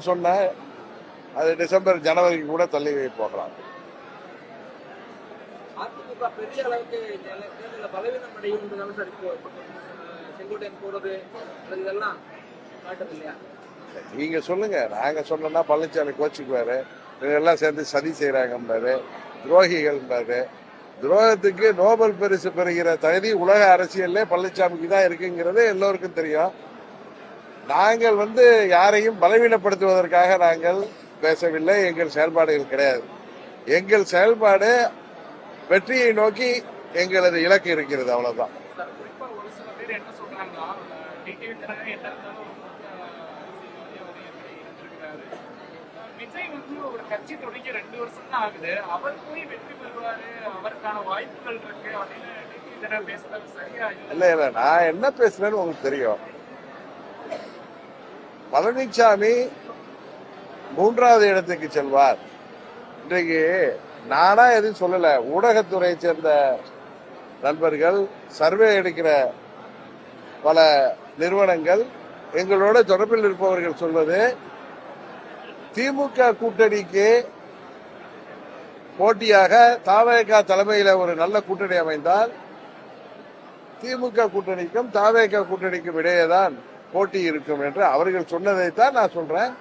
சொன்ன அது டிசம்பர் ஜனவரிக்கு கூட தள்ளி போகலாம். அதிமுக பெரிய அளவுக்கு பலவீனம் அடையும் செங்கோட்டையன் போறது இதெல்லாம் காட்டுது இல்லையா? நீங்க சொல்லுங்க. நாங்க சொன்னா பழனிசாமி கோச்சுக்குவாரு. எல்லாம் சேர்ந்து சதி செய்யறாங்கன்றாரு, துரோகிகள்ன்றாரு. துரோகத்துக்கு நோபல் பரிசு பெறுகிற தகுதி உலக அரசியல்ல பழனிசாமிக்கு தான் இருக்குங்கிறது எல்லோருக்கும் தெரியும். நாங்கள் யாரையும் பலவீனப்படுத்துவதற்காக நாங்கள் பேசவில்லை. எங்கள் செயல்பாடுகள் கிடையாது. எங்கள் செயல்பாடு வெற்றியை நோக்கி எங்களது இலக்கு இருக்கிறது, அவ்வளவுதான். ஒரு கட்சி தொடங்கி 2 வருஷம் தான் ஆகுது. அவர் போய் வெற்றி பெறுவாரு, அவருக்கான வாய்ப்புகள் இருக்கு அப்படின்னு பேசுறது சரியா? இல்ல நான் என்ன பேசுறேன்னு உங்களுக்கு தெரியும். பழனிசாமி 3வது இடத்துக்கு செல்வார். இன்றைக்கு நானா எதுவும் சொல்லல. ஊடகத்துறையை சேர்ந்த நண்பர்கள், சர்வே எடுக்கிற பல நிறுவனங்கள், எங்களோட தொடர்பில் இருப்பவர்கள் சொல்வது, திமுக கூட்டணிக்கு போட்டியாக தாவேகா தலைமையில ஒரு நல்ல கூட்டணி அமைந்தால் திமுக கூட்டணிக்கும் தாவேகா கூட்டணிக்கும் இடையேதான் போட்டி இருக்கும் என்று அவர்கள் சொன்னதைத்தான் நான் சொல்றேன்.